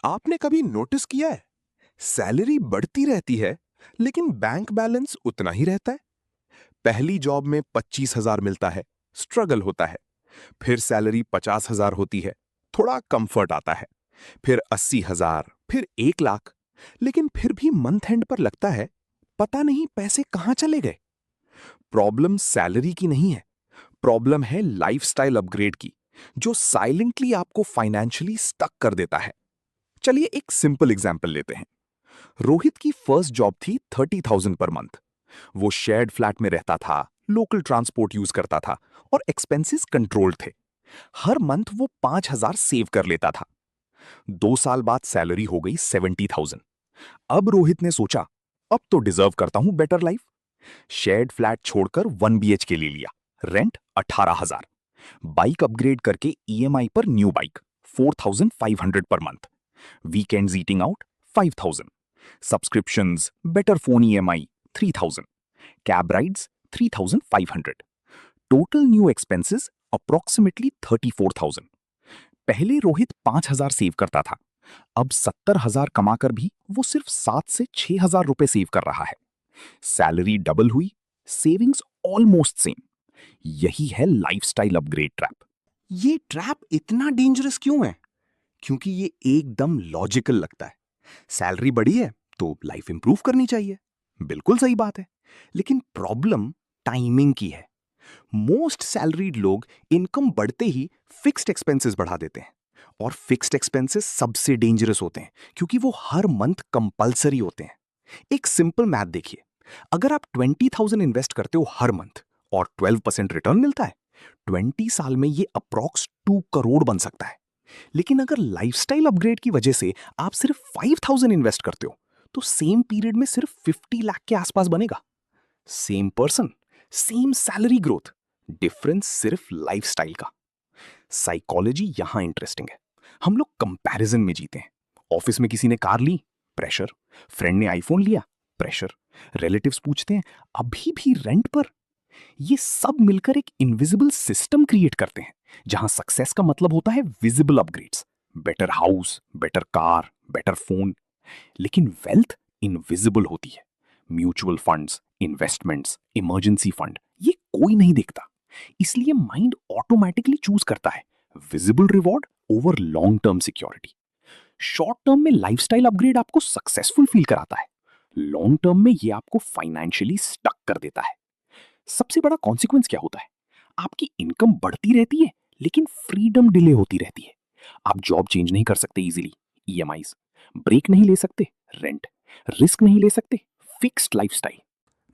आपने कभी नोटिस किया है, सैलरी बढ़ती रहती है लेकिन बैंक बैलेंस उतना ही रहता है। पहली जॉब में 25,000 मिलता है, स्ट्रगल होता है। फिर सैलरी 50,000 होती है, थोड़ा कंफर्ट आता है। फिर 80,000, फिर 1 लाख। लेकिन फिर भी मंथ एंड पर लगता है, पता नहीं पैसे कहां चले गए। प्रॉब्लम सैलरी की नहीं है, प्रॉब्लम है लाइफस्टाइल अपग्रेड की, जो साइलेंटली आपको फाइनेंशियली स्टक कर देता है। चलिए एक सिंपल एग्जांपल लेते हैं। रोहित की फर्स्ट जॉब थी 30,000 पर मंथ। वो शेयर्ड फ्लैट में रहता था, लोकल ट्रांसपोर्ट यूज करता था और एक्सपेंसेस कंट्रोल्ड थे। हर मंथ वो 5,000 सेव कर लेता था। 2 साल बाद सैलरी हो गई 70,000। अब रोहित ने सोचा, अब तो डिजर्व करता हूं बेटर लाइफ। शेयर्ड फ्लैट छोड़कर 1 BHK ले लिया, रेंट 18,000। बाइक अपग्रेड करके ईएमआई पर new bike 4,500 per month. Weekends eating out 5,000। Subscriptions, better phone EMI 3,000। Cab rides 3,500। Total new expenses approximately 34,000। पहले रोहित 5,000 सेव करता था, अब 70,000 कमाकर भी वो सिर्फ 7 से 6,000 रुपए सेव कर रहा है। सैलरी डबल हुई, सेविंग्स ऑलमोस्ट सेम। यही है लाइफस्टाइल अपग्रेड ट्रैप। ये ट्रैप इतना डेंजरस क्यों है? क्योंकि ये एकदम लॉजिकल लगता है। सैलरी बढ़ी है तो लाइफ इंप्रूव करनी चाहिए। बिल्कुल सही बात है। लेकिन प्रॉब्लम टाइमिंग की है। मोस्ट सैलरीड लोग इनकम बढ़ते ही फिक्स्ड एक्सपेंसेस बढ़ा देते हैं। और फिक्स्ड एक्सपेंसेस सबसे डेंजरस होते हैं क्योंकि वो हर मंथ कंपलसरी होते हैं। एक सिंपल मैथ देखिए। अगर आप 20,000 इन्वेस्ट करते हो हर मंथ और 12% रिटर्न मिलता है, 20 साल में ये अप्रॉक्स 2 करोड़ बन सकता है। लेकिन अगर लाइफस्टाइल अपग्रेड की वजह से आप सिर्फ 5,000 इन्वेस्ट करते हो, तो सेम पीरियड में सिर्फ 50 लाख के आसपास बनेगा। Same person, same salary growth, difference सिर्फ लाइफस्टाइल का। साइकोलॉजी यहां इंटरेस्टिंग है। हम लोग कंपैरिजन में जीते हैं। ऑफिस में किसी ने कार ली, प्रेशर। फ्रेंड ने आईफोन लिया, प्रेशर। रिलेटिव्स पूछते हैं, अभी भी रेंट पर। ये सब मिलकर एक इनविजिबल सिस्टम क्रिएट करते हैं जहां सक्सेस का मतलब होता है visible upgrades, better house, better car, better phone. लेकिन वेल्थ इनविजिबल होती है। Mutual funds, investments, emergency fund, ये कोई नहीं देखता। इसलिए माइंड ऑटोमेटिकली चूज करता है visible reward over long term security. Short term में लाइफस्टाइल अपग्रेड आपको सक्सेसफुल फील कराता है, लॉन्ग टर्म में ये आपको फाइनेंशियली स्टक कर देता है। सबसे बड़ा कॉन्सिक्वेंस क्या होता है? आपकी इनकम बढ़ती रहती है लेकिन फ्रीडम डिले होती रहती है। आप जॉब चेंज नहीं कर सकते इजीली, ईएमआईज, ब्रेक नहीं ले सकते, रेंट, रिस्क नहीं ले सकते, फिक्स्ड लाइफस्टाइल।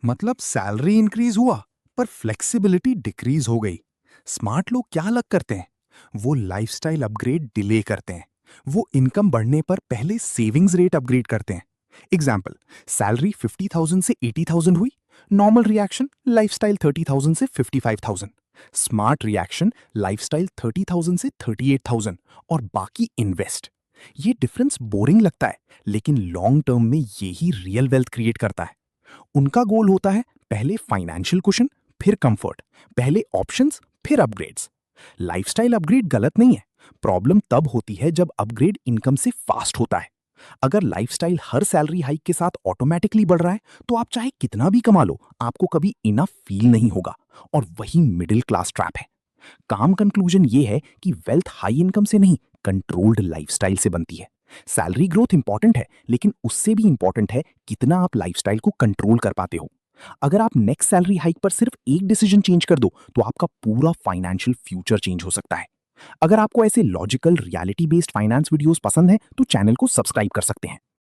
मतलब सैलरी इंक्रीज हुआ पर फ्लेक्सिबिलिटी डिक्रीज हो गई। स्मार्ट लोग क्या अलग करते हैं? वो लाइफस्टाइल अपग्रेड डिले करते हैं। वो इनकम बढ़ने पर पहले सेविंग्स रेट अपग्रेड करते हैं। एग्जाम्पल, सैलरी 50,000 से 80,000 हुई, नॉर्मल रिएक्शन लाइफस्टाइल 30,000 से 55,000। स्मार्ट रिएक्शन लाइफस्टाइल 30,000 से 38,000 और बाकी इन्वेस्ट। ये डिफरेंस बोरिंग लगता है, लेकिन लॉन्ग टर्म में यही रियल वेल्थ क्रिएट करता है। उनका गोल होता है पहले फाइनेंशियल कुशन, फिर कंफर्ट, पहले ऑप्शंस, फिर अपग्रेड्स। लाइफस्टाइल अपग्रेड गलत नहीं है, प्रॉब्लम तब होती है जब अपग्रेड इनकम से फास्ट होता है। अगर लाइफस्टाइल हर सैलरी हाइक के साथ ऑटोमेटिकली बढ़ रहा है, तो आप चाहे कितना भी कमा लो, आपको कभी इनफ फील नहीं होगा। और वही मिडिल क्लास ट्रैप है। काम कंक्लूजन ये है कि वेल्थ हाई इनकम से नहीं, कंट्रोल्ड लाइफस्टाइल से बनती है। सैलरी ग्रोथ इंपॉर्टेंट है, लेकिन उससे भी इंपॉर्टेंट है कितना आप लाइफस्टाइल को कंट्रोल कर पाते हो। अगर आप नेक्स्ट सैलरी हाइक पर सिर्फ एक डिसीजन चेंज कर दो, तो आपका पूरा फाइनेंशियल फ्यूचर चेंज हो सकता है। अगर आपको ऐसे logical reality based finance videos पसंद है, तो चैनल को सब्सक्राइब कर सकते हैं।